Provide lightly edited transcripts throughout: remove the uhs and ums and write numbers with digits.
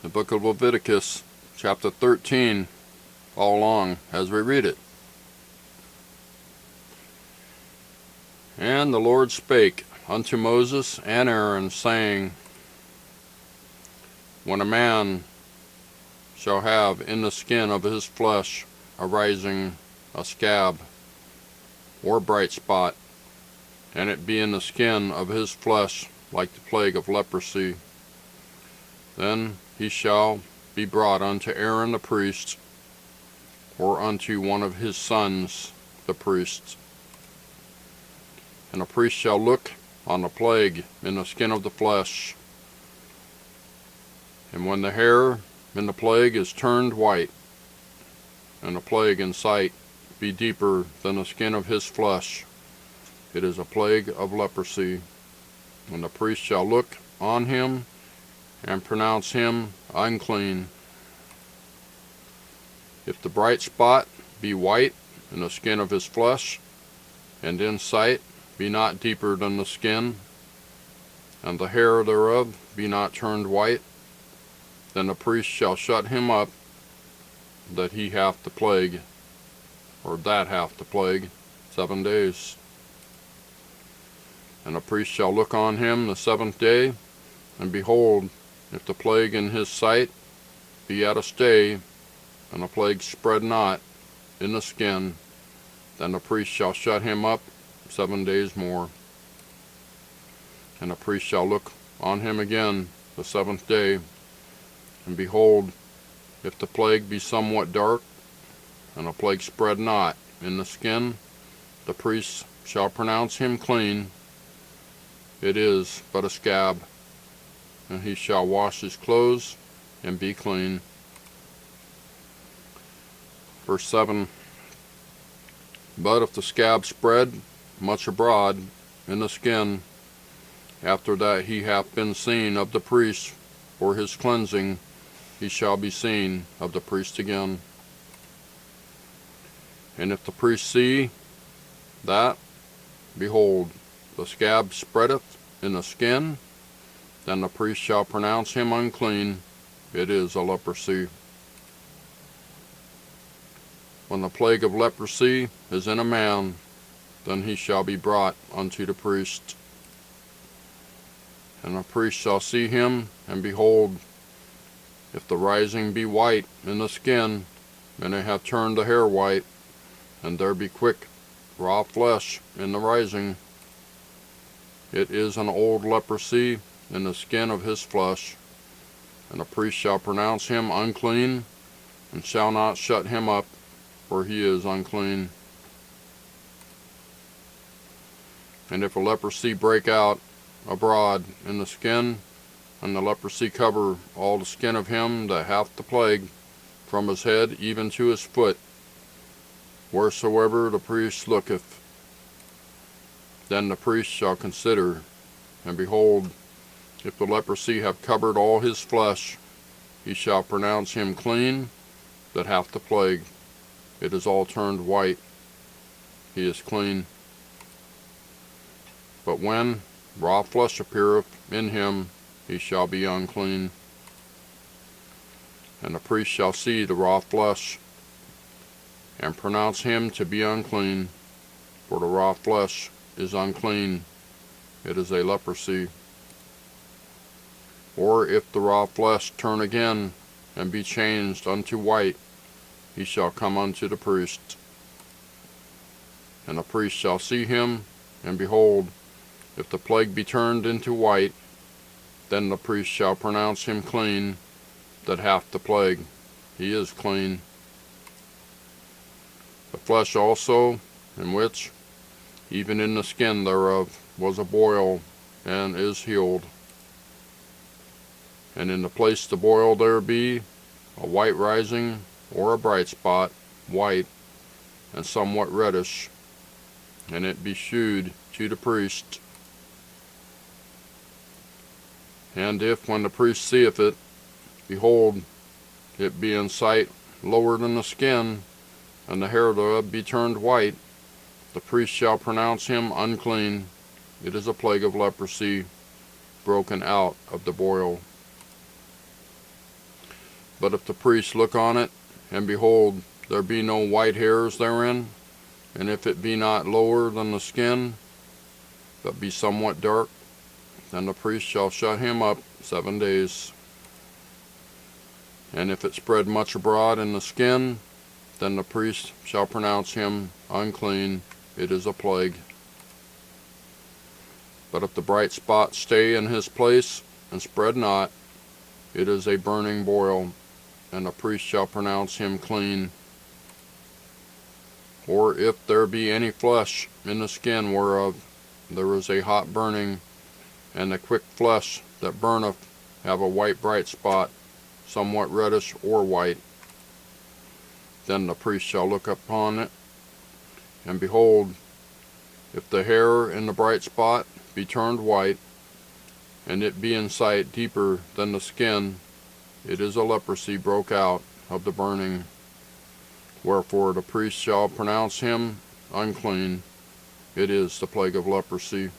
the book of Leviticus, chapter 13, all along as we read it. And the Lord spake unto Moses and Aaron, saying, When a man shall have in the skin of his flesh arising a scab or bright spot, and it be in the skin of his flesh like the plague of leprosy, then he shall be brought unto Aaron the priest, or unto one of his sons the priests. And the priest shall look on the plague in the skin of the flesh, and when the hair in the plague is turned white, and the plague in sight be deeper than the skin of his flesh, it is a plague of leprosy. And the priest shall look on him and pronounce him unclean. If the bright spot be white in the skin of his flesh, and in sight be not deeper than the skin, and the hair thereof be not turned white, then the priest shall shut him up, that he hath the plague, or that hath the plague, 7 days. And the priest shall look on him the 7th day, and behold, if the plague in his sight be at a stay, and the plague spread not in the skin, then the priest shall shut him up 7 days more. And the priest shall look on him again the 7th day, and behold, if the plague be somewhat dark, and the plague spread not in the skin, the priest shall pronounce him clean. It is but a scab, and he shall wash his clothes and be clean. Verse 7, But if the scab spread much abroad in the skin, after that he hath been seen of the priest for his cleansing, he shall be seen of the priest again. And if the priest see that, behold, the scab spreadeth in the skin, then the priest shall pronounce him unclean. It is a leprosy. When the plague of leprosy is in a man, then he shall be brought unto the priest. And the priest shall see him, and behold, if the rising be white in the skin, and it hath turned the hair white, and there be quick raw flesh in the rising, it is an old leprosy in the skin of his flesh. And the priest shall pronounce him unclean, and shall not shut him up, for he is unclean. And if a leprosy break out abroad in the skin, and the leprosy cover all the skin of him that hath the plague, from his head even to his foot, wheresoever the priest looketh, then the priest shall consider, and behold, if the leprosy have covered all his flesh, he shall pronounce him clean that hath the plague. It is all turned white. He is clean. But when raw flesh appeareth in him, he shall be unclean. And the priest shall see the raw flesh, and pronounce him to be unclean, for the raw flesh is unclean. It is a leprosy. Or if the raw flesh turn again, and be changed unto white, he shall come unto the priest. And the priest shall see him, and behold, if the plague be turned into white, then the priest shall pronounce him clean that hath the plague. He is clean. The flesh also, in which, even in the skin thereof, was a boil, and is healed. And in the place the boil there be a white rising, or a bright spot, white, and somewhat reddish, and it be shewed to the priest. And if, when the priest seeth it, behold, it be in sight lower than the skin, and the hair thereof be turned white, the priest shall pronounce him unclean. It is a plague of leprosy, broken out of the boil. But if the priest look on it, and behold, there be no white hairs therein, and if it be not lower than the skin, but be somewhat dark, then the priest shall shut him up 7 days. And if it spread much abroad in the skin, then the priest shall pronounce him unclean. It is a plague. But if the bright spot stay in his place, and spread not, it is a burning boil, and the priest shall pronounce him clean. Or if there be any flesh in the skin whereof there is a hot burning, and the quick flesh that burneth have a white bright spot, somewhat reddish or white, then the priest shall look upon it, and behold, if the hair in the bright spot be turned white, and it be in sight deeper than the skin, it is a leprosy broke out of the burning. Wherefore the priest shall pronounce him unclean. It is the plague of leprosy.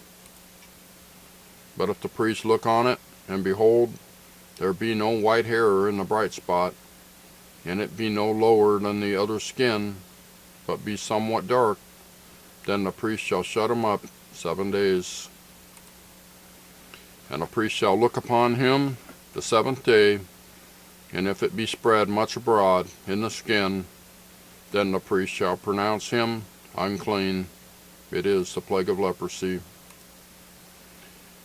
But if the priest look on it, and behold, there be no white hair in the bright spot, and it be no lower than the other skin, but be somewhat dark, then the priest shall shut him up 7 days. And the priest shall look upon him the 7th day, and if it be spread much abroad in the skin, then the priest shall pronounce him unclean. It is the plague of leprosy.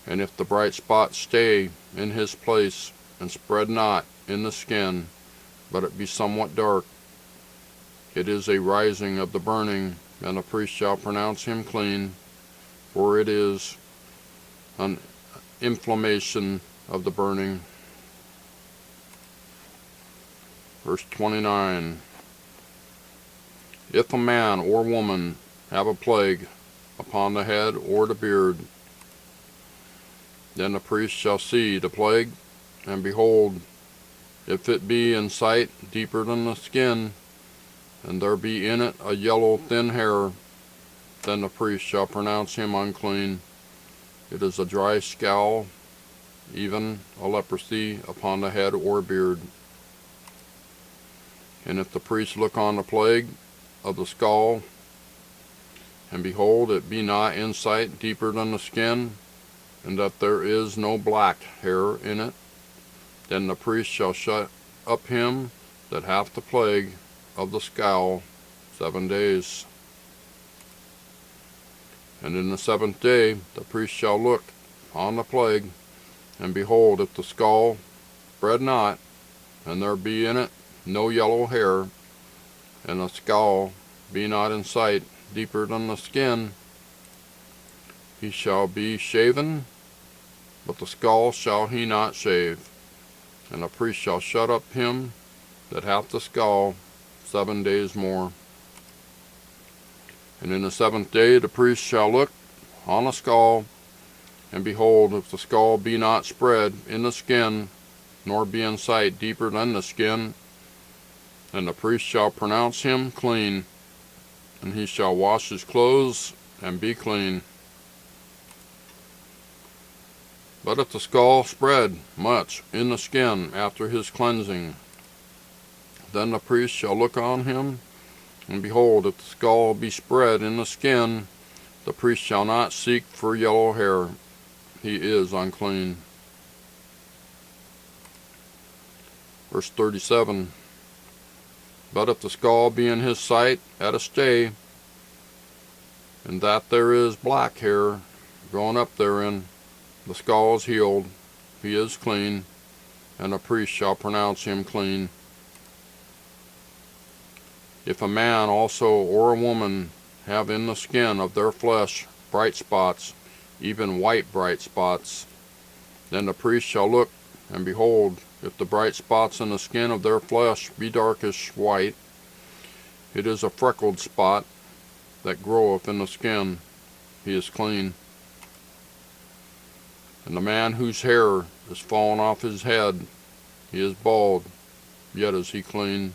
And if the bright spot stay in his place, and spread not in the skin, but it be somewhat dark, it is a rising of the burning, and the priest shall pronounce him clean, for it is an inflammation of the burning. Verse 29. If a man or woman have a plague upon the head or the beard, then the priest shall see the plague, and behold, if it be in sight deeper than the skin, and there be in it a yellow thin hair, then the priest shall pronounce him unclean. It is a dry scowl, even a leprosy upon the head or beard. And if the priest look on the plague of the skull, and behold, it be not in sight deeper than the skin, and that there is no black hair in it, then the priest shall shut up him that hath the plague of the skull 7 days. And in the 7th day the priest shall look on the plague, and behold, if the skull spread not, and there be in it no yellow hair, and the skull be not in sight deeper than the skin, he shall be shaven, but the skull shall he not shave. And the priest shall shut up him that hath the skull 7 days more. And in the 7th day the priest shall look on the skull, and behold, if the skull be not spread in the skin, nor be in sight deeper than the skin, then the priest shall pronounce him clean, and he shall wash his clothes and be clean. But if the skull spread much in the skin after his cleansing, then the priest shall look on him, and behold, if the skull be spread in the skin, the priest shall not seek for yellow hair. He is unclean. Verse 37. But if the skull be in his sight at a stay, and that there is black hair growing up therein, the skull is healed, he is clean, and the priest shall pronounce him clean. If a man also or a woman have in the skin of their flesh bright spots, even white bright spots, then the priest shall look, and behold, if the bright spots in the skin of their flesh be darkish white, it is a freckled spot that groweth in the skin, he is clean. And the man whose hair is fallen off his head, he is bald, yet is he clean.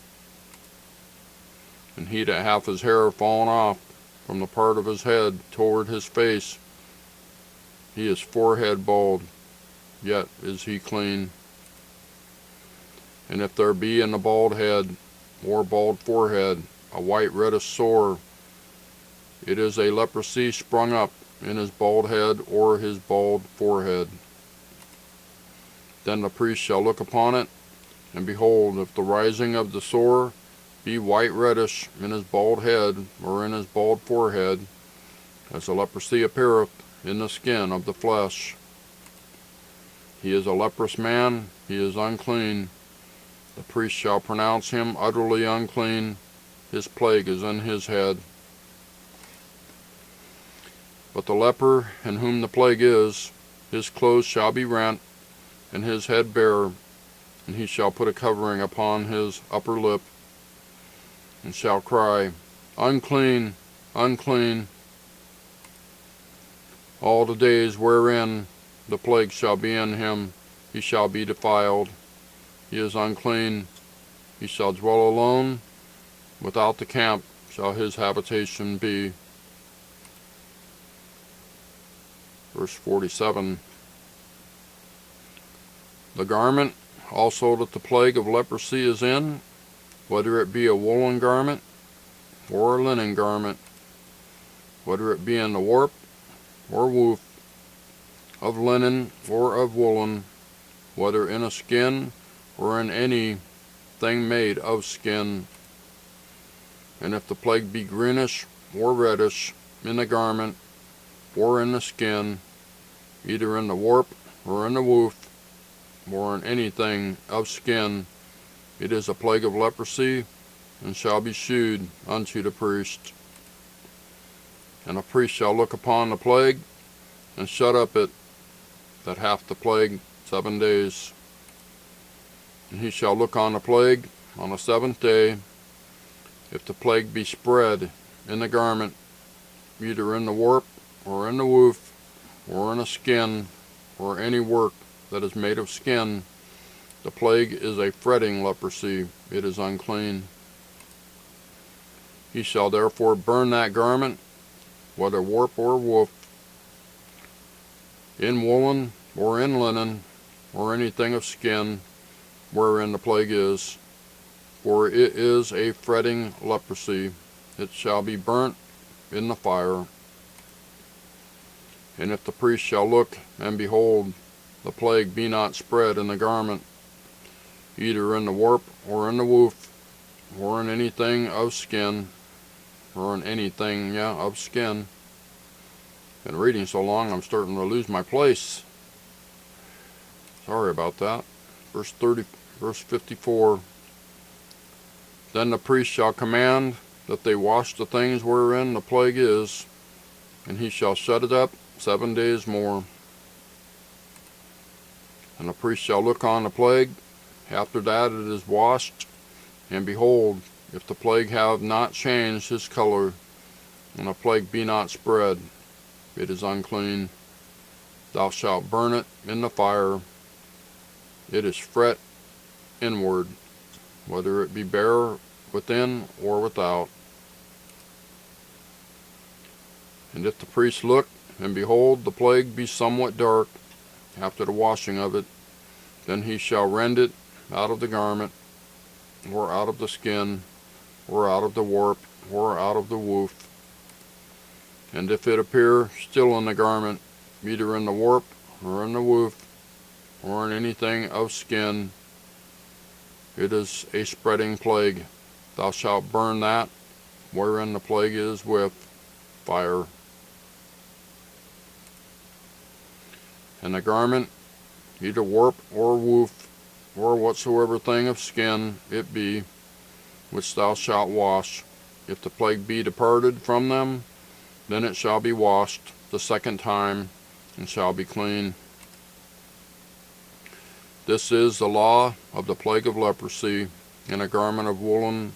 And he that hath his hair fallen off from the part of his head toward his face, he is forehead bald, yet is he clean. And if there be in the bald head or bald forehead a white reddish sore, it is a leprosy sprung up in his bald head or his bald forehead. Then the priest shall look upon it, and behold, if the rising of the sore be white reddish in his bald head or in his bald forehead, as the leprosy appeareth in the skin of the flesh, he is a leprous man, he is unclean. The priest shall pronounce him utterly unclean, his plague is in his head. But the leper in whom the plague is, his clothes shall be rent, and his head bare, and he shall put a covering upon his upper lip, and shall cry, Unclean, unclean. All the days wherein the plague shall be in him, he shall be defiled. He is unclean. He shall dwell alone. Without the camp shall his habitation be. Verse 47. The garment also that the plague of leprosy is in, whether it be a woolen garment or a linen garment, whether it be in the warp or woof, of linen or of woolen, whether in a skin or in any thing made of skin. And if the plague be greenish or reddish in the garment or in the skin, either in the warp or in the woof, or in anything of skin, it is a plague of leprosy, and shall be shewed unto the priest. And a priest shall look upon the plague, and shut up it that hath the plague 7 days. And he shall look on the plague on the 7th day. If the plague be spread in the garment, either in the warp, or in the woof, or in a skin, or any work that is made of skin, the plague is a fretting leprosy, it is unclean. He shall therefore burn that garment, whether warp or woof, in woolen or in linen, or anything of skin, wherein the plague is, for it is a fretting leprosy. It shall be burnt in the fire. And if the priest shall look, and behold, the plague be not spread in the garment, either in the warp or in the woof, or in anything of skin, or in anything, of skin. Been reading so long I'm starting to lose my place. Sorry about that. Verse 54. Then the priest shall command that they wash the things wherein the plague is, and he shall shut it up 7 days more. And the priest shall look on the plague, after that it is washed, and behold, if the plague have not changed his color, and the plague be not spread, it is unclean. Thou shalt burn it in the fire. It is fret inward, whether it be bare within or without. And if the priest look, and behold, the plague be somewhat dark, after the washing of it, then he shall rend it out of the garment, or out of the skin, or out of the warp, or out of the woof. And if it appear still in the garment, either in the warp, or in the woof, or in anything of skin, it is a spreading plague. Thou shalt burn that wherein the plague is with fire. And the garment, either warp or woof, or whatsoever thing of skin it be, which thou shalt wash, if the plague be departed from them, then it shall be washed the 2nd time, and shall be clean. This is the law of the plague of leprosy in a garment of woolen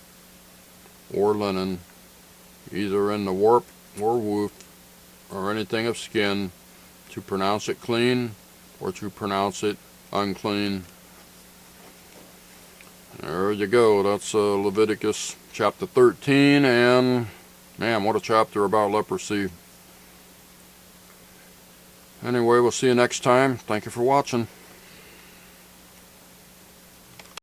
or linen, either in the warp or woof, or anything of skin, to pronounce it clean, or to pronounce it unclean. There you go. That's Leviticus chapter 13, and man, what a chapter about leprosy. Anyway, we'll see you next time. Thank you for watching.